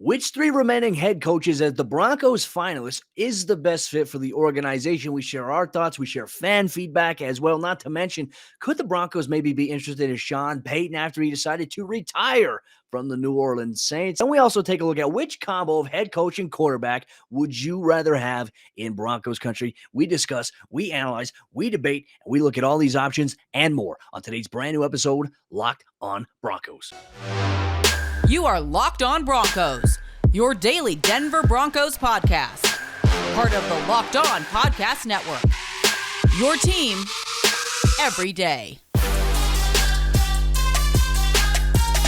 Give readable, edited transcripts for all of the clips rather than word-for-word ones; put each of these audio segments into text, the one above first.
Which three remaining head coaches as the Broncos finalists is the best fit for the organization? We share our thoughts. We share fan feedback as well. Not to mention, could the Broncos maybe be interested in Sean Payton after he decided to retire from the New Orleans Saints? And we also take a look at which combo of head coach and quarterback would you rather have in Broncos country? We discuss, we analyze, we debate, and we look at all these options and more on today's brand new episode, Locked on Broncos. You are Locked on Broncos, your daily Denver Broncos podcast. Part of the Locked on Podcast Network. Your team every day.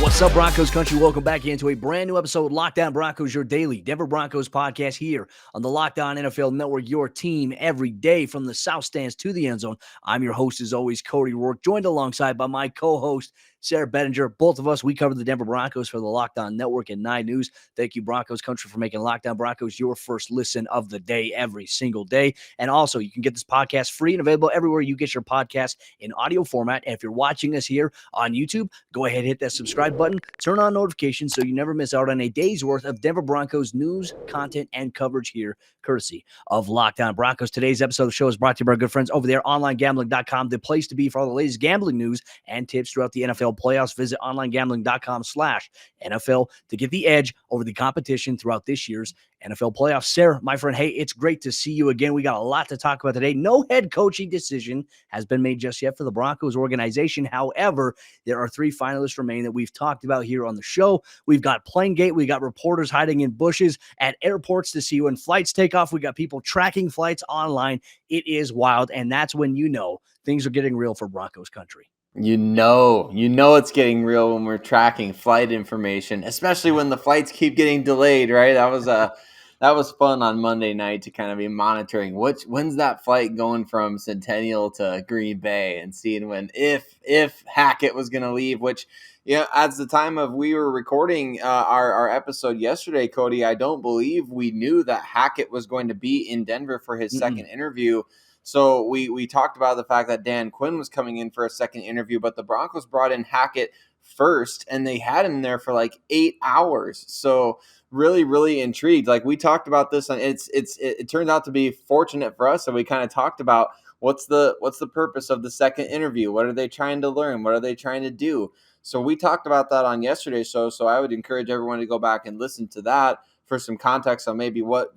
What's up, Broncos country? Welcome back into a brand new episode of Locked on Broncos, your daily Denver Broncos podcast here on the Locked on NFL Network, your team every day from the South Stands to the end zone. I'm your host, as always, Cody Roark, joined alongside by my co-host, Sayre Bedinger. Both of us, we cover the Denver Broncos for the Locked on Network and 9 News. Thank you, Broncos country, for making Locked on Broncos your first listen of the day every single day. And also, you can get this podcast free and available everywhere you get your podcast in audio format. And if you're watching us here on YouTube, go ahead and hit that subscribe button, turn on notifications so you never miss out on a day's worth of Denver Broncos news, content, and coverage here, courtesy of Locked on Broncos. Today's episode of the show is brought to you by our good friends over there, onlinegambling.com, the place to be for all the latest gambling news and tips throughout the NFL playoffs. Visit onlinegambling.com/NFL to get the edge over the competition throughout this year's NFL playoffs. Sayre, my friend, hey, it's great to see you again. We got a lot to talk about today. No head coaching decision has been made just yet for the Broncos organization. However, there are 3 finalists remaining that we've talked about here on the show. We've got Planegate. We got reporters hiding in bushes at airports to see when flights take off. We got people tracking flights online. It is wild, and that's when you know things are getting real for Broncos country. You know it's getting real when we're tracking flight information, especially when the flights keep getting delayed, right? That was fun on Monday night to kind of be monitoring when's that flight going from Centennial to Green Bay and seeing when if Hackett was going to leave, which, at the time of we were recording our episode yesterday, Cody, I don't believe we knew that Hackett was going to be in Denver for his second interview. So we talked about the fact that Dan Quinn was coming in for a second interview, but the Broncos brought in Hackett first, and they had him there for like 8 hours. So really, really intrigued. Like we talked about this, and it turned out to be fortunate for us. So we kind of talked about what's the purpose of the second interview? What are they trying to learn? What are they trying to do? So we talked about that on yesterday's show. So I would encourage everyone to go back and listen to that for some context on maybe what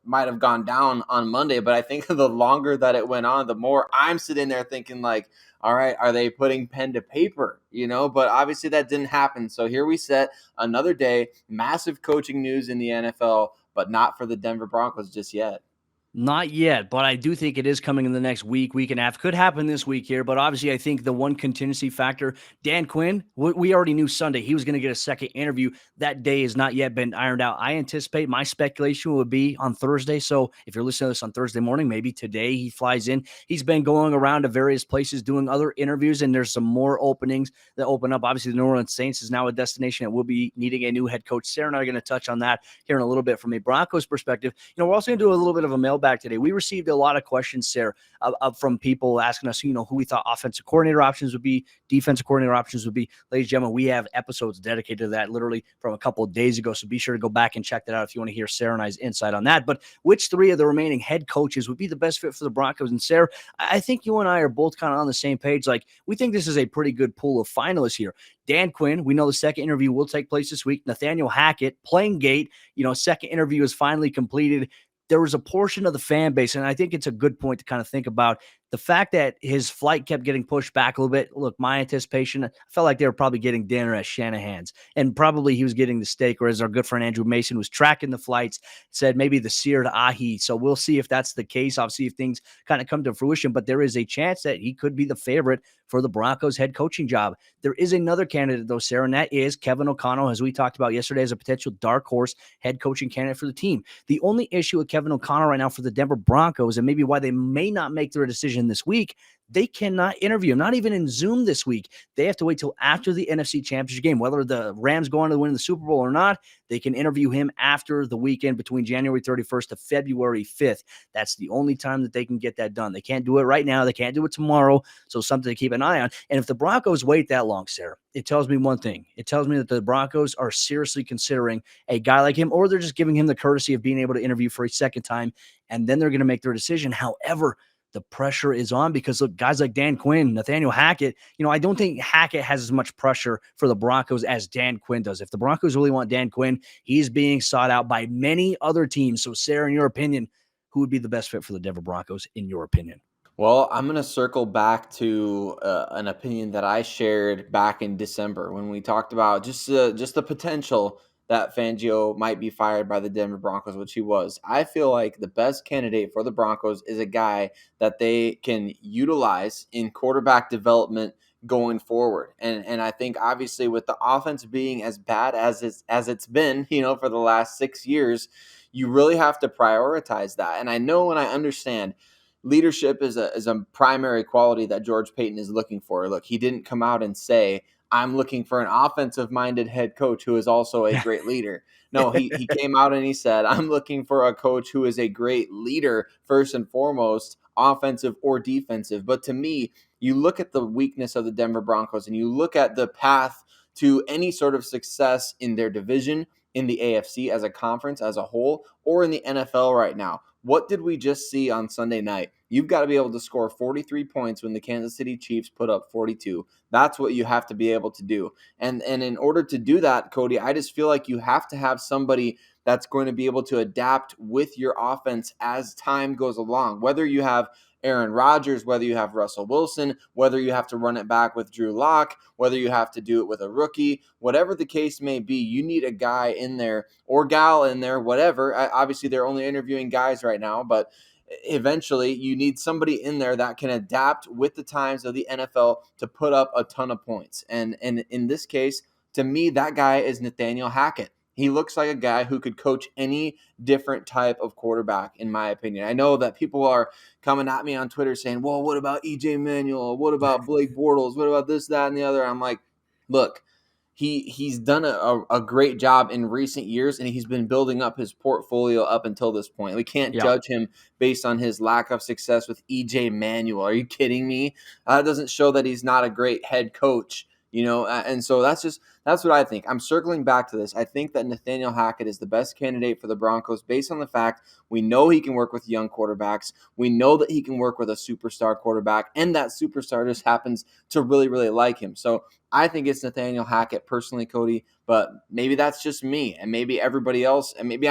might have gone down on Monday. But I think the longer that it went on, the more I'm sitting there thinking like, all right, are they putting pen to paper? But obviously that didn't happen. So here we sit, another day, massive coaching news in the NFL, but not for the Denver Broncos just yet. Not yet, but I do think it is coming in the next week and a half. Could happen this week here, but obviously I think the one contingency factor, Dan Quinn, we already knew Sunday he was going to get a second interview. That day has not yet been ironed out. I anticipate my speculation would be on Thursday. So if you're listening to this on Thursday morning, maybe today he flies in. He's been going around to various places doing other interviews, and there's some more openings that open up. Obviously, the New Orleans Saints is now a destination that will be needing a new head coach. Sayre and I are going to touch on that here in a little bit from a Broncos perspective. We're also going to do a little bit of a mailbag today. We received a lot of questions, Sayre, from people asking us, who we thought offensive coordinator options would be, defensive coordinator options would be. Ladies and gentlemen, we have episodes dedicated to that literally from a couple of days ago. So be sure to go back and check that out if you want to hear Sayre and I's insight on that. But which 3 of the remaining head coaches would be the best fit for the Broncos? And Sayre, I think you and I are both kind of on the same page. Like, we think this is a pretty good pool of finalists here. Dan Quinn, we know the second interview will take place this week. Nathaniel Hackett, Planegate, second interview is finally completed. There was a portion of the fan base, and I think it's a good point to kind of think about the fact that his flight kept getting pushed back a little bit. Look, my anticipation, I felt like they were probably getting dinner at Shanahan's, and probably he was getting the steak, or as our good friend Andrew Mason was tracking the flights, said maybe the seared ahi. So we'll see if that's the case. I'll see if things kind of come to fruition, but there is a chance that he could be the favorite for the Broncos head coaching job. There is another candidate, though, Sayre, and that is Kevin O'Connell, as we talked about yesterday, as a potential dark horse head coaching candidate for the team. The only issue with Kevin O'Connell right now for the Denver Broncos, and maybe why they may not make their decision decision this week, they cannot interview him, not even in Zoom this week. They have to wait till after the NFC Championship game. Whether the Rams go on to win the Super Bowl or not, they can interview him after the weekend between January 31st to February 5th. That's the only time that they can get that done. They can't do it right now. They can't do it tomorrow. So something to keep an eye on. And if the Broncos wait that long, Sayre, it tells me one thing. It tells me that the Broncos are seriously considering a guy like him, or they're just giving him the courtesy of being able to interview for a second time, and then they're going to make their decision. However, the pressure is on because look, guys like Dan Quinn, Nathaniel Hackett, I don't think Hackett has as much pressure for the Broncos as Dan Quinn does. If the Broncos really want Dan Quinn, he's being sought out by many other teams. So, Sayre, in your opinion, who would be the best fit for the Denver Broncos, in your opinion? Well, I'm going to circle back to an opinion that I shared back in December when we talked about just the potential that Fangio might be fired by the Denver Broncos, which he was. I feel like the best candidate for the Broncos is a guy that they can utilize in quarterback development going forward. And I think obviously with the offense being as bad as it's been, for the last 6 years, you really have to prioritize that. And I know and I understand leadership is a primary quality that George Paton is looking for. Look, he didn't come out and say, I'm looking for an offensive-minded head coach who is also a great leader. No, he came out and he said, I'm looking for a coach who is a great leader, first and foremost, offensive or defensive. But to me, you look at the weakness of the Denver Broncos and you look at the path to any sort of success in their division, in the AFC as a conference as a whole, or in the NFL right now. What did we just see on Sunday night? You've got to be able to score 43 points when the Kansas City Chiefs put up 42. That's what you have to be able to do. And in order to do that, Cody, I just feel like you have to have somebody that's going to be able to adapt with your offense as time goes along. Whether you have Aaron Rodgers, whether you have Russell Wilson, whether you have to run it back with Drew Lock, whether you have to do it with a rookie, whatever the case may be, you need a guy in there or gal in there, whatever. Obviously, they're only interviewing guys right now, but eventually you need somebody in there that can adapt with the times of the NFL to put up a ton of points. And in this case, to me, that guy is Nathaniel Hackett. He looks like a guy who could coach any different type of quarterback, in my opinion. I know that people are coming at me on Twitter saying, well, what about EJ Manuel? What about Blake Bortles? What about this, that, and the other? I'm like, look, he's done a great job in recent years, and he's been building up his portfolio up until this point. We can't judge him based on his lack of success with EJ Manuel. Are you kidding me? That doesn't show that he's not a great head coach. And so that's what I think. I'm circling back to this. I think that Nathaniel Hackett is the best candidate for the Broncos based on the fact we know he can work with young quarterbacks. We know that he can work with a superstar quarterback, and that superstar just happens to really, really like him. So I think it's Nathaniel Hackett personally, Cody, but maybe that's just me, and maybe everybody else, and maybe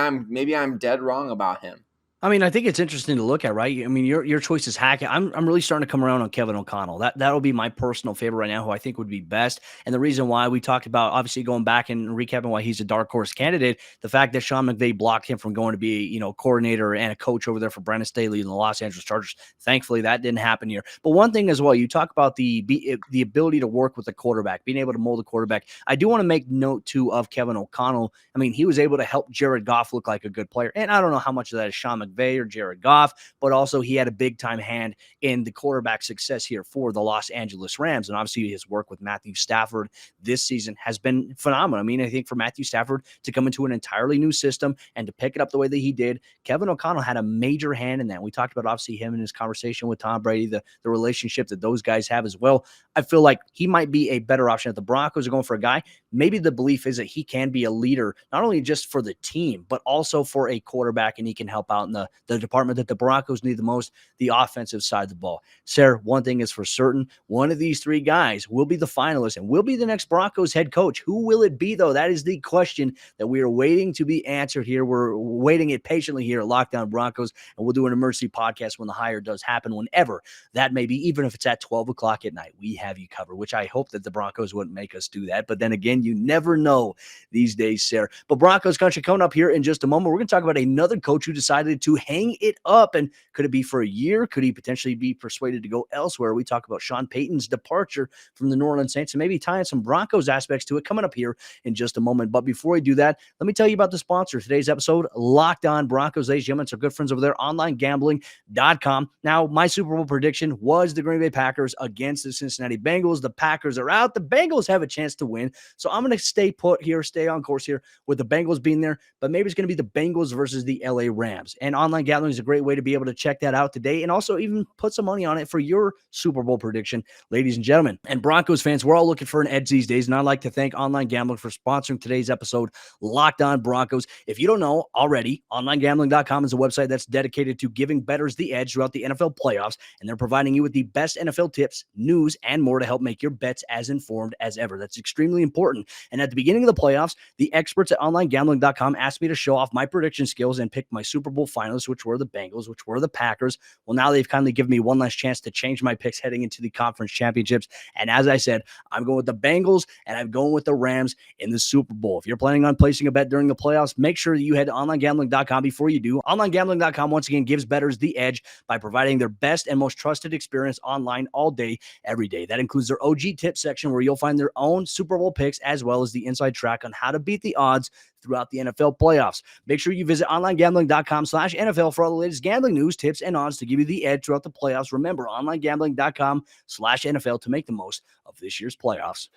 I'm dead wrong about him. I mean, I think it's interesting to look at, right? I mean, your choice is Hackett. I'm really starting to come around on Kevin O'Connell. That'll be my personal favorite right now, who I think would be best. And the reason why we talked about, obviously going back and recapping why he's a dark horse candidate, the fact that Sean McVay blocked him from going to be, coordinator and a coach over there for Brandon Staley and the Los Angeles Chargers. Thankfully, that didn't happen here. But one thing as well, you talk about the ability to work with the quarterback, being able to mold the quarterback. I do want to make note too of Kevin O'Connell. I mean, he was able to help Jared Goff look like a good player, and I don't know how much of that is Sean McVay or Jared Goff, but also he had a big time hand in the quarterback success here for the Los Angeles Rams. And obviously his work with Matthew Stafford this season has been phenomenal. I mean, I think for Matthew Stafford to come into an entirely new system and to pick it up the way that he did, Kevin O'Connell had a major hand in that. We talked about obviously him and his conversation with Tom Brady, the relationship that those guys have as well. I feel like he might be a better option. If the Broncos are going for a guy, maybe the belief is that he can be a leader, not only just for the team, but also for a quarterback, and he can help out in the department that the Broncos need the most, the offensive side of the ball. Sayre, one thing is for certain, one of these three guys will be the finalist and will be the next Broncos head coach. Who will it be, though? That is the question that we are waiting to be answered here. We're waiting it patiently here at Lockdown Broncos, and we'll do an emergency podcast when the hire does happen, whenever that may be, even if it's at 12 o'clock at night. We have you covered, which I hope that the Broncos wouldn't make us do that. But then again, you never know these days, Sayre. But Broncos country coming up here in just a moment. We're going to talk about another coach who decided to to hang it up. And could it be for a year? Could he potentially be persuaded to go elsewhere? We talk about Sean Payton's departure from the New Orleans Saints and maybe tying some Broncos aspects to it coming up here in just a moment. But before we do that, let me tell you about the sponsor of today's episode, Locked On Broncos. Ladies and gentlemen, it's our good friends over there, onlinegambling.com. Now, my Super Bowl prediction was the Green Bay Packers against the Cincinnati Bengals. The Packers are out. The Bengals have a chance to win. So I'm going to stay put here, stay on course here with the Bengals being there, but maybe it's going to be the Bengals versus the LA Rams. And online gambling is a great way to be able to check that out today and also even put some money on it for your Super Bowl prediction, ladies and gentlemen. And Broncos fans, we're all looking for an edge these days, and I'd like to thank Online Gambling for sponsoring today's episode, Locked On Broncos. If you don't know already, onlinegambling.com is a website that's dedicated to giving bettors the edge throughout the NFL playoffs, and they're providing you with the best NFL tips, news, and more to help make your bets as informed as ever. That's extremely important. And at the beginning of the playoffs, the experts at onlinegambling.com asked me to show off my prediction skills and pick my Super Bowl finalists, which were the Bengals, which were the Packers. Well, now they've kindly given me one last chance to change my picks heading into the conference championships. And as I said, I'm going with the Bengals and I'm going with the Rams in the Super Bowl. If you're planning on placing a bet during the playoffs, make sure that you head to onlinegambling.com before you do. Onlinegambling.com once again gives bettors the edge by providing their best and most trusted experience online all day, every day. That includes their OG tip section where you'll find their own Super Bowl picks as well as the inside track on how to beat the odds throughout the NFL playoffs. Make sure you visit onlinegambling.com/NFL for all the latest gambling news, tips, and odds to give you the edge throughout the playoffs. Remember, onlinegambling.com/NFL to make the most of this year's playoffs.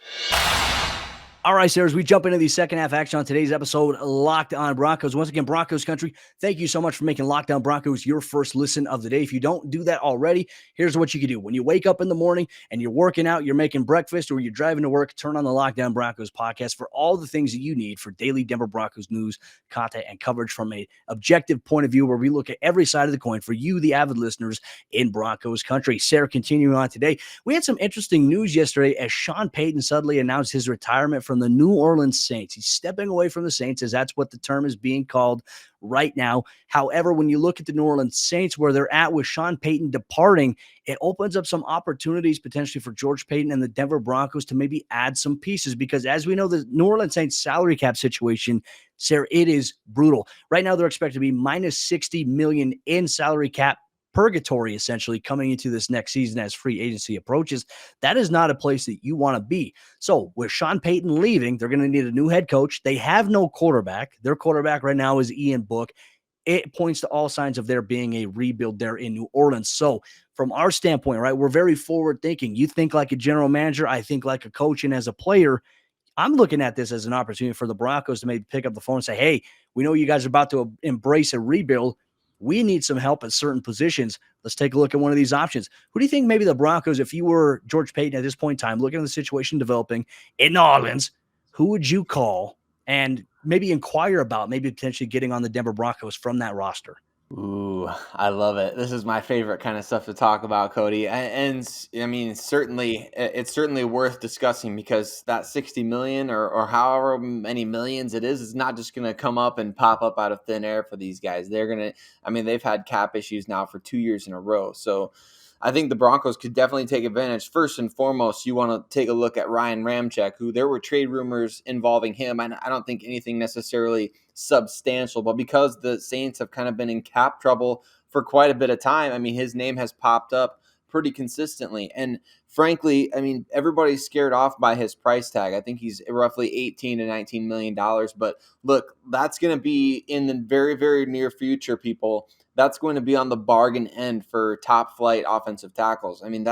All right, Sayre, as we jump into the second half action on today's episode, Locked On Broncos. Once again, Broncos country, thank you so much for making Locked On Broncos your first listen of the day. If you don't do that already, here's what you can do. When you wake up in the morning and you're working out, you're making breakfast, or you're driving to work, turn on the Locked On Broncos podcast for all the things that you need for daily Denver Broncos news, content, and coverage from an objective point of view where we look at every side of the coin for you, the avid listeners in Broncos country. Sayre, continuing on today, we had some interesting news yesterday as Sean Payton suddenly announced his retirement from the New Orleans Saints. He's stepping away from the Saints, as that's what the term is being called right now. However, when you look at the New Orleans Saints, where they're at with Sean Payton departing, it opens up some opportunities potentially for George Paton and the Denver Broncos to maybe add some pieces, because as we know, the New Orleans Saints salary cap situation, Sayre, it is brutal. Right now, they're expected to be minus $60 million in salary cap purgatory, essentially, coming into this next season as free agency approaches. That is not a place that you want to be. So with Sean Payton leaving, they're going to need a new head coach. They have no quarterback. Their quarterback right now is Ian Book. It points to all signs of there being a rebuild there in New Orleans. So from our standpoint, right, we're very forward thinking. You think like a general manager, I think like a coach, and as a player, I'm looking at this as an opportunity for the Broncos to maybe pick up the phone and say, hey, we know you guys are about to embrace a rebuild. We need some help at certain positions. Let's take a look at one of these options. Who do you think maybe the Broncos, if you were George Paton at this point in time, looking at the situation developing in New Orleans, who would you call and maybe inquire about maybe potentially getting on the Denver Broncos from that roster? Ooh, I love it. This is my favorite kind of stuff to talk about, Cody. And I mean, certainly, it's certainly worth discussing, because that 60 million or however many millions it is not just going to come up and pop up out of thin air for these guys. They're going to, I mean, they've had cap issues now for 2 years in a row. So I think the Broncos could definitely take advantage. First and foremost, you want to take a look at Ryan Ramcheck, who there were trade rumors involving him. I don't think anything necessarily substantial, but because the Saints have kind of been in cap trouble for quite a bit of time, I mean, his name has popped up pretty consistently. And frankly, I mean, everybody's scared off by his price tag. I think he's roughly $18 to $19 million. But look, that's going to be in the very, very near future, people. That's going to be on the bargain end for top flight offensive tackles. I mean,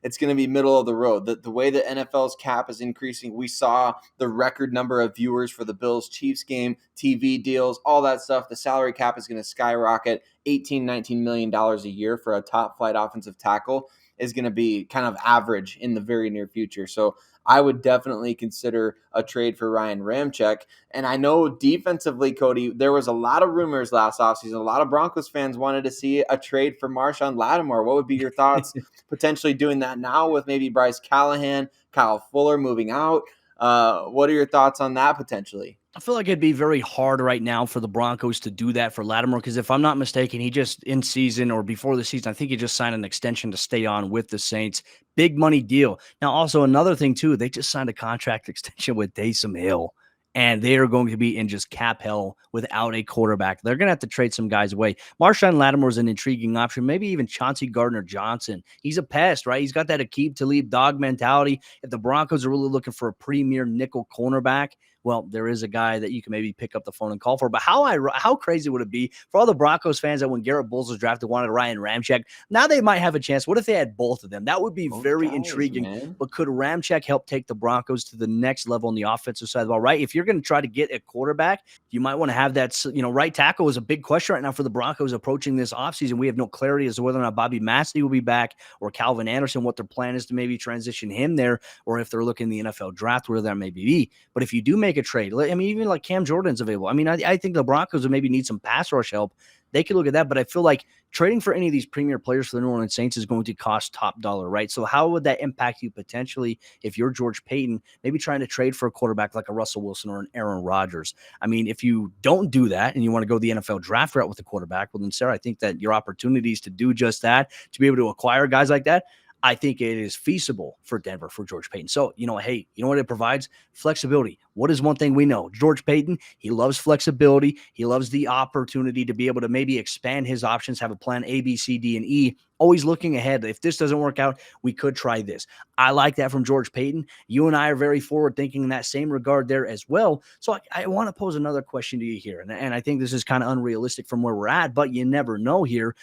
it's going to be middle of the road. The way the NFL's cap is increasing, we saw the record number of viewers for the Bills-Chiefs game, TV deals, all that stuff. The salary cap is going to skyrocket. $18-19 million a year for a top flight offensive tackle is going to be kind of average in the very near future. So I would definitely consider a trade for Ryan Ramcheck. And I know defensively, Cody, there was a lot of rumors last offseason. A lot of Broncos fans wanted to see a trade for Marshawn Latimer. What would be your thoughts potentially doing that now with maybe Bryce Callahan, Kyle Fuller moving out? What are your thoughts on that potentially? I feel like it'd be very hard right now for the Broncos to do that for Latimer, because if I'm not mistaken, he just in season or before the season, I think he just signed an extension to stay on with the Saints. Big money deal. Now, also another thing too, they just signed a contract extension with Taysom Hill. and they are going to be in just cap hell without a quarterback. They're going to have to trade some guys away. Marshawn Latimer is an intriguing option. Maybe even Chauncey Gardner-Johnson. He's a pest, right? He's got that Aqib Talib dog mentality. If the Broncos are really looking for a premier nickel cornerback, well, there is a guy that you can maybe pick up the phone and call for. But how crazy would it be for all the Broncos fans that when Garrett Bowles was drafted wanted Ryan Ramcheck? Now they might have a chance. What if they had both of them? That would be very intriguing. Man. But could Ramcheck help take the Broncos to the next level on the offensive side of the ball, right? If you're going to try to get a quarterback, you might want to have that, right tackle is a big question right now for the Broncos approaching this offseason. We have no clarity as to whether or not Bobby Massey will be back or Calvin Anderson, what their plan is to maybe transition him there, or if they're looking in the NFL draft, where that may be. But if you do make a trade, I mean, even like Cam Jordan's available. I mean, I think the Broncos would maybe need some pass rush help. They could look at that, but I feel like trading for any of these premier players for the New Orleans Saints is going to cost top dollar, right? So how would that impact you potentially if you're George Paton, maybe trying to trade for a quarterback like a Russell Wilson or an Aaron Rodgers? I mean, if you don't do that and you want to go the NFL draft route with a quarterback, well then, Sayre, I think that your opportunities to do just that, to be able to acquire guys like that, I think it is feasible for Denver, for George Paton. So, hey, you know what it provides? Flexibility. What is one thing we know? George Paton, he loves flexibility. He loves the opportunity to be able to maybe expand his options, have a plan A, B, C, D, and E, always looking ahead. If this doesn't work out, we could try this. I like that from George Paton. You and I are very forward thinking in that same regard there as well. So I want to pose another question to you here. And I think this is kind of unrealistic from where we're at, but you never know here.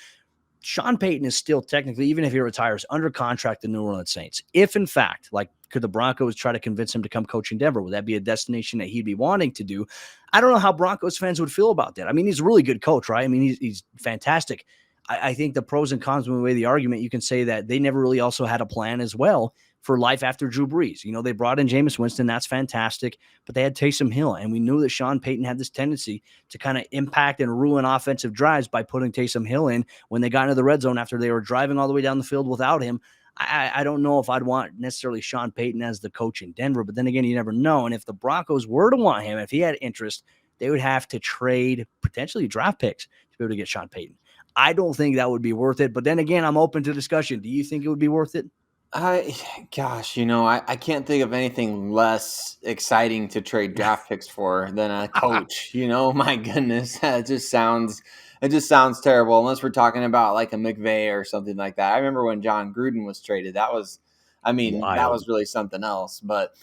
Sean Payton is still technically, even if he retires, under contract to the New Orleans Saints. If, in fact, could the Broncos try to convince him to come coach in Denver? Would that be a destination that he'd be wanting to do? I don't know how Broncos fans would feel about that. I mean, he's a really good coach, right? I mean, he's fantastic. I think the pros and cons, when we weigh the argument, you can say that they never really also had a plan as well for life after Drew Brees. They brought in Jameis Winston. That's fantastic. But they had Taysom Hill. And we knew that Sean Payton had this tendency to kind of impact and ruin offensive drives by putting Taysom Hill in when they got into the red zone after they were driving all the way down the field without him. I don't know if I'd want necessarily Sean Payton as the coach in Denver. But then again, you never know. And if the Broncos were to want him, if he had interest, they would have to trade potentially draft picks to be able to get Sean Payton. I don't think that would be worth it. But then again, I'm open to discussion. Do you think it would be worth it? I can't think of anything less exciting to trade draft picks for than a coach. My goodness, it just sounds terrible. Unless we're talking about like a McVay or something like that. I remember when John Gruden was traded. That was really something else. But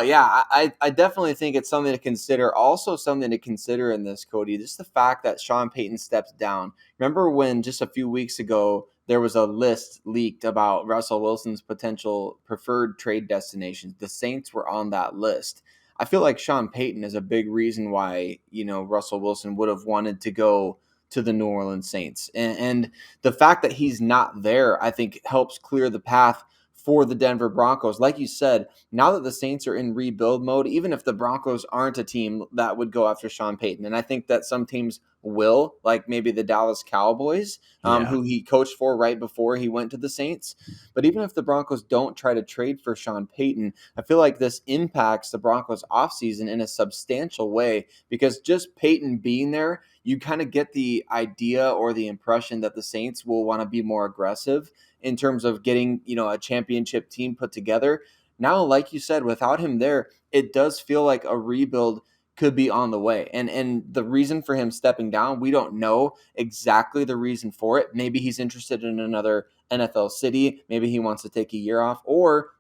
yeah, I definitely think it's something to consider. Also something to consider in this, Cody, just the fact that Sean Payton steps down. Remember when just a few weeks ago there was a list leaked about Russell Wilson's potential preferred trade destinations? The Saints were on that list. I feel like Sean Payton is a big reason why, Russell Wilson would have wanted to go to the New Orleans Saints. And the fact that he's not there, I think, helps clear the path for the Denver Broncos. Like you said, now that the Saints are in rebuild mode, even if the Broncos aren't a team that would go after Sean Payton, and I think that some teams will, like maybe the Dallas Cowboys, who he coached for right before he went to the Saints. But even if the Broncos don't try to trade for Sean Payton, I feel like this impacts the Broncos offseason in a substantial way, because just Payton being there, you kind of get the idea or the impression that the Saints will want to be more aggressive in terms of getting, a championship team put together. Now, like you said, without him there, it does feel like a rebuild could be on the way. And the reason for him stepping down, we don't know exactly the reason for it. Maybe he's interested in another NFL city. Maybe he wants to take a year off, or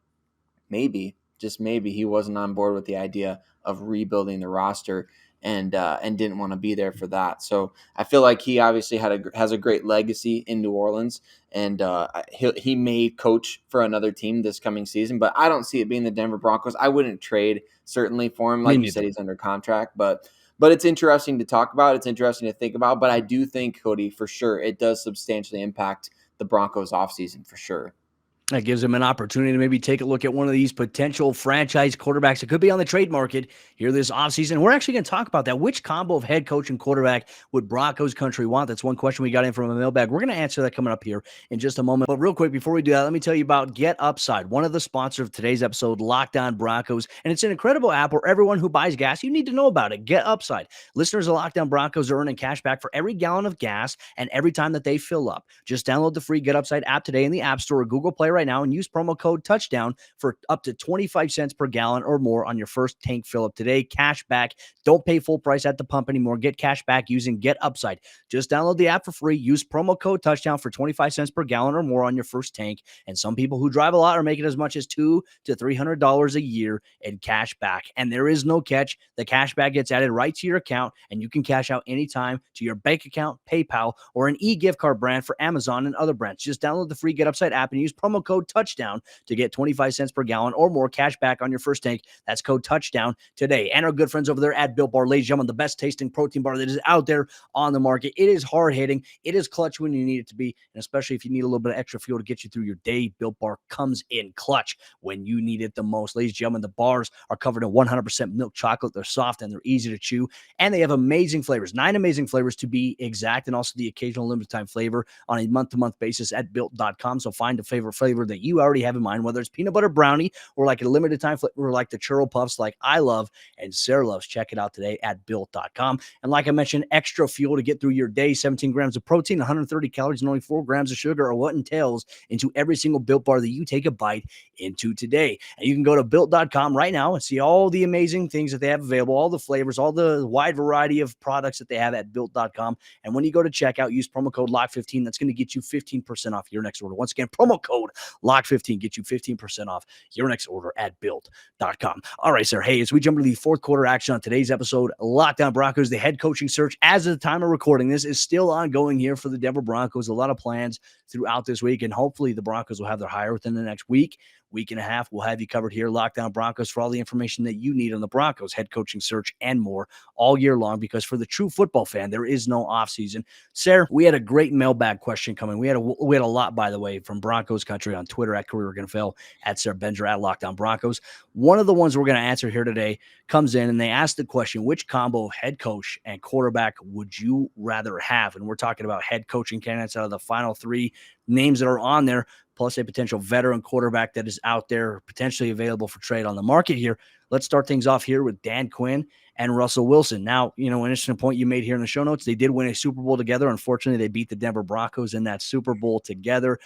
maybe, just maybe, he wasn't on board with the idea of rebuilding the roster and didn't want to be there for that. So I feel like he obviously has a great legacy in New Orleans, and he may coach for another team this coming season, but I don't see it being the Denver Broncos. I wouldn't trade certainly for him. Like you said, he's under contract, but it's interesting to talk about. It's interesting to think about, but I do think, Cody, for sure, it does substantially impact the Broncos offseason for sure. That gives him an opportunity to maybe take a look at one of these potential franchise quarterbacks that could be on the trade market here this offseason. We're actually going to talk about that. Which combo of head coach and quarterback would Broncos country want? That's one question we got in from a mailbag. We're going to answer that coming up here in just a moment. But real quick, before we do that, let me tell you about Get Upside, one of the sponsors of today's episode, Locked On Broncos. And it's an incredible app where everyone who buys gas, you need to know about it. Get Upside. Listeners of Locked On Broncos are earning cash back for every gallon of gas and every time that they fill up. Just download the free Get Upside app today in the App Store or Google Play right right now and use promo code touchdown for up to 25 cents per gallon or more on your first tank fill up today. Cash back. Don't pay full price at the pump anymore. Get cash back using Get Upside. Just download the app for free. Use promo code touchdown for 25 cents per gallon or more on your first tank. And some people who drive a lot are making as much as $200 to $300 a year in cash back. And there is no catch. The cash back gets added right to your account, and you can cash out anytime to your bank account, PayPal, or an e-gift card brand for Amazon and other brands. Just download the free Get Upside app and use promo code touchdown to get 25 cents per gallon or more cash back on your first tank. That's code touchdown today. And our good friends over there at Built Bar, ladies and gentlemen, the best tasting protein bar that is out there on the market. It is hard hitting. It is clutch when you need it to be. And especially if you need a little bit of extra fuel to get you through your day, Built Bar comes in clutch when you need it the most. Ladies and gentlemen, the bars are covered in 100% milk chocolate. They're soft and they're easy to chew. And they have amazing flavors, 9 amazing flavors to be exact, and also the occasional limited time flavor on a month-to-month basis at built.com. So find a favorite flavor that you already have in mind, whether it's peanut butter brownie or like a limited time flavor like the churro puffs like I love and Sayre loves. Check it out today at built.com. And like I mentioned, extra fuel to get through your day, 17 grams of protein, 130 calories, and only 4 grams of sugar are what entails into every single Built Bar that you take a bite into today. And you can go to built.com right now and see all the amazing things that they have available, all the flavors, all the wide variety of products that they have at built.com. And when you go to checkout, use promo code LOCK15. That's going to get you 15% off your next order. Once again, promo code LOCK15 get you 15% off your next order at built.com. All right, sir. Hey, as we jump into the fourth quarter action on today's episode, Lockdown Broncos, the head coaching search as of the time of recording this is still ongoing here for the Denver Broncos. A lot of plans throughout this week, and hopefully the Broncos will have their hire within the next week and a half. We'll have you covered here, Lockdown Broncos, for all the information that you need on the Broncos head coaching search and more all year long, because for the true football fan, there is no offseason. Sayre, we had a great mailbag question coming. We had a lot, by the way, from Broncos country on Twitter at CareerGanFell, at Sayre Bedinger, at Lockdown Broncos. One of the ones we're going to answer here today comes in, and they asked the question, which combo of head coach and quarterback would you rather have? And we're talking about head coaching candidates out of the final 3 names that are on there, plus a potential veteran quarterback that is out there potentially available for trade on the market here. Let's start things off here with Dan Quinn and Russell Wilson. Now, an interesting point you made here in the show notes. They did win a Super Bowl together. Unfortunately, they beat the Denver Broncos in that Super Bowl together.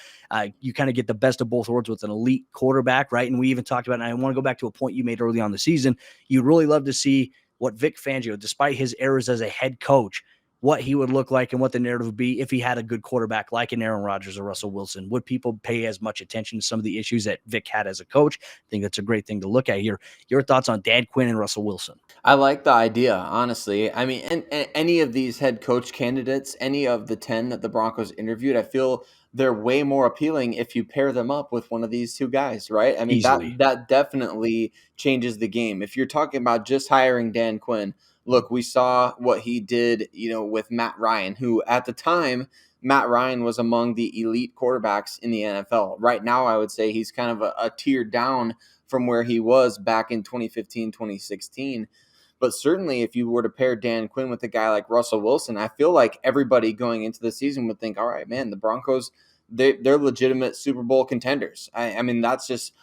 You kind of get the best of both worlds with an elite quarterback, right? And we even talked about, and I want to go back to a point you made early on the season. You'd really love to see what Vic Fangio, despite his errors as a head coach, what he would look like and what the narrative would be if he had a good quarterback like an Aaron Rodgers or Russell Wilson. Would people pay as much attention to some of the issues that Vic had as a coach? I think that's a great thing to look at here. Your thoughts on Dan Quinn and Russell Wilson? I like the idea, honestly. I mean, and any of these head coach candidates, any of the 10 that the Broncos interviewed, I feel they're way more appealing if you pair them up with one of these 2 guys, right? I mean, Easily. that definitely changes the game. If you're talking about just hiring Dan Quinn, look, we saw what he did, with Matt Ryan, who at the time, Matt Ryan was among the elite quarterbacks in the NFL. Right now, I would say he's kind of a tier down from where he was back in 2015, 2016. But certainly, if you were to pair Dan Quinn with a guy like Russell Wilson, I feel like everybody going into the season would think, all right, man, the Broncos, they're legitimate Super Bowl contenders. I mean, that's just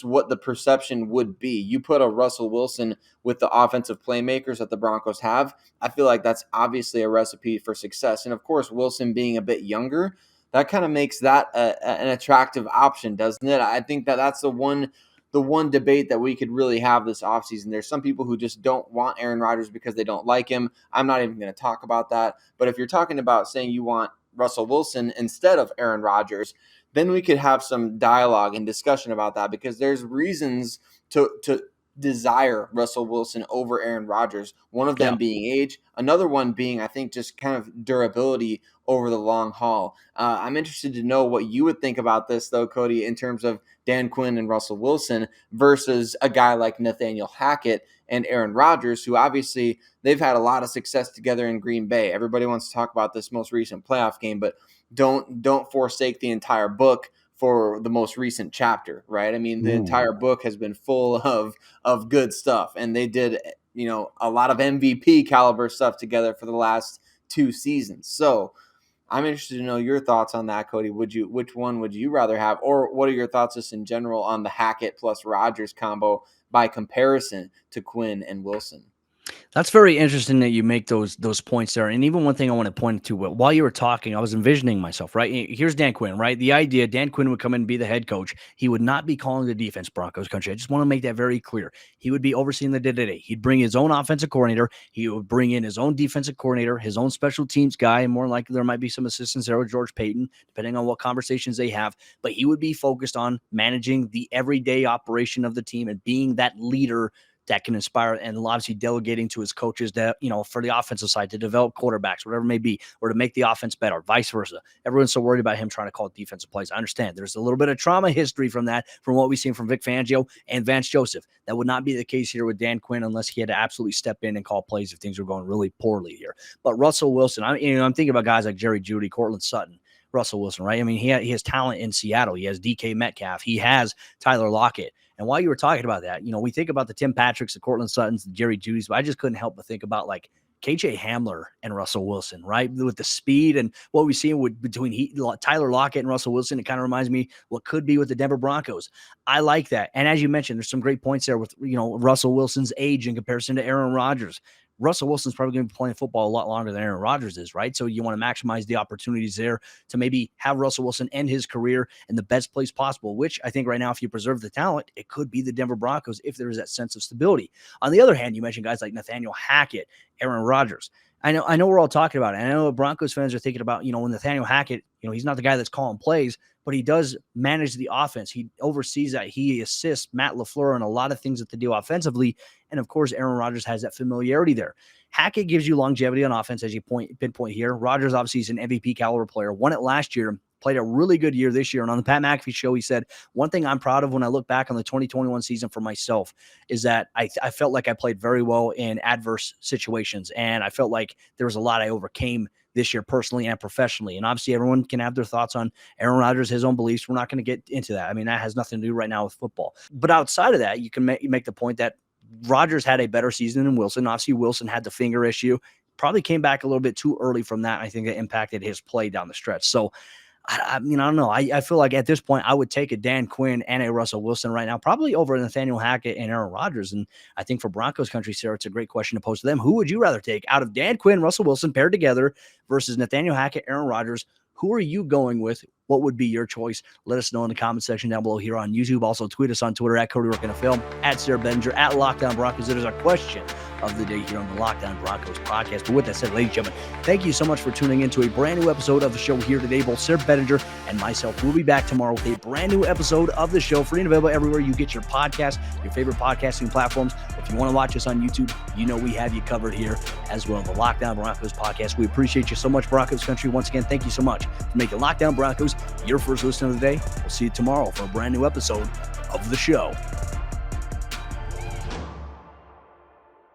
what the perception would be. You put a Russell Wilson with the offensive playmakers that the Broncos have, I feel like that's obviously a recipe for success. And of course, Wilson being a bit younger, that kind of makes that an attractive option, doesn't it? I think that's the one debate that we could really have this offseason. There's some people who just don't want Aaron Rodgers because they don't like him. I'm not even going to talk about that. But if you're talking about saying you want Russell Wilson instead of Aaron Rodgers, then we could have some dialogue and discussion about that, because there's reasons to desire Russell Wilson over Aaron Rodgers. One of them being age, another one being, I think, just kind of durability over the long haul. I'm interested to know what you would think about this, though, Cody, in terms of Dan Quinn and Russell Wilson versus a guy like Nathaniel Hackett and Aaron Rodgers, who obviously they've had a lot of success together in Green Bay. Everybody wants to talk about this most recent playoff game, but don't forsake the entire book for the most recent chapter, right? I mean, the entire book has been full of good stuff, and they did, a lot of MVP caliber stuff together for the last 2 seasons. So I'm interested to know your thoughts on that, Cody. Which one would you rather have, or what are your thoughts just in general on the Hackett plus Rodgers combo by comparison to Quinn and Wilson? That's very interesting that you make those points there. And even one thing I want to point to, while you were talking, I was envisioning myself, right? Here's Dan Quinn, right? The idea Dan Quinn would come in and be the head coach. He would not be calling the defense, Broncos country. I just want to make that very clear. He would be overseeing the day-to-day. He'd bring his own offensive coordinator. He would bring in his own defensive coordinator, his own special teams guy, and more likely there might be some assistants there with George Payton, depending on what conversations they have. But he would be focused on managing the everyday operation of the team and being that leader that can inspire, and obviously delegating to his coaches that, for the offensive side to develop quarterbacks, whatever it may be, or to make the offense better, vice versa. Everyone's so worried about him trying to call defensive plays. I understand there's a little bit of trauma history from that, from what we've seen from Vic Fangio and Vance Joseph. That would not be the case here with Dan Quinn unless he had to absolutely step in and call plays if things were going really poorly here. But Russell Wilson, I'm thinking about guys like Jerry Jeudy, Cortland Sutton, Russell Wilson, right? I mean, he has talent in Seattle. He has DK Metcalf. He has Tyler Lockett. And while you were talking about that, we think about the Tim Patricks, the Cortland Suttons, the Jerry Judys, but I just couldn't help but think about like KJ Hamler and Russell Wilson, right? With the speed and what we've seen between Tyler Lockett and Russell Wilson, it kind of reminds me what could be with the Denver Broncos. I like that. And as you mentioned, there's some great points there with, Russell Wilson's age in comparison to Aaron Rodgers. Russell Wilson's probably going to be playing football a lot longer than Aaron Rodgers is, right? So you want to maximize the opportunities there to maybe have Russell Wilson end his career in the best place possible, which I think right now, if you preserve the talent, it could be the Denver Broncos if there is that sense of stability. On the other hand, you mentioned guys like Nathaniel Hackett, Aaron Rodgers. I know we're all talking about it. I know Broncos fans are thinking about, when Nathaniel Hackett, he's not the guy that's calling plays, but he does manage the offense. He oversees that. He assists Matt LaFleur in a lot of things that they do offensively. And of course, Aaron Rodgers has that familiarity there. Hackett gives you longevity on offense, as you pinpoint here. Rodgers obviously is an MVP caliber player. Won it last year, played a really good year this year. And on the Pat McAfee show, he said, one thing I'm proud of when I look back on the 2021 season for myself is that I felt like I played very well in adverse situations. And I felt like there was a lot I overcame this year personally and professionally. And obviously everyone can have their thoughts on Aaron Rodgers, his own beliefs. We're not going to get into that. I mean, that has nothing to do right now with football. But outside of that, you can make the point that Rodgers had a better season than Wilson. Obviously, Wilson had the finger issue. Probably came back a little bit too early from that. I think that impacted his play down the stretch. So, I don't know. I feel like at this point, I would take a Dan Quinn and a Russell Wilson right now, probably over Nathaniel Hackett and Aaron Rodgers. And I think for Broncos country, Sayre, it's a great question to pose to them. Who would you rather take out of Dan Quinn, Russell Wilson paired together versus Nathaniel Hackett, Aaron Rodgers? Who are you going with? What would be your choice? Let us know in the comment section down below here on YouTube. Also, tweet us on Twitter at Cody Roark NFL, at Sayre Bedinger, at Lockdown Broncos. It is our question of the day here on the Lockdown Broncos podcast. But with that said, ladies and gentlemen, thank you so much for tuning in to a brand new episode of the show here today. Both Sayre Bedinger and myself will be back tomorrow with a brand new episode of the show, free and available everywhere you get your podcast, your favorite podcasting platforms. If you want to watch us on YouTube, we have you covered here as well. The Lockdown Broncos podcast. We appreciate you so much, Broncos country. Once again, thank you so much for making Lockdown Broncos your first listen of the day. We'll see you tomorrow for a brand new episode of the show.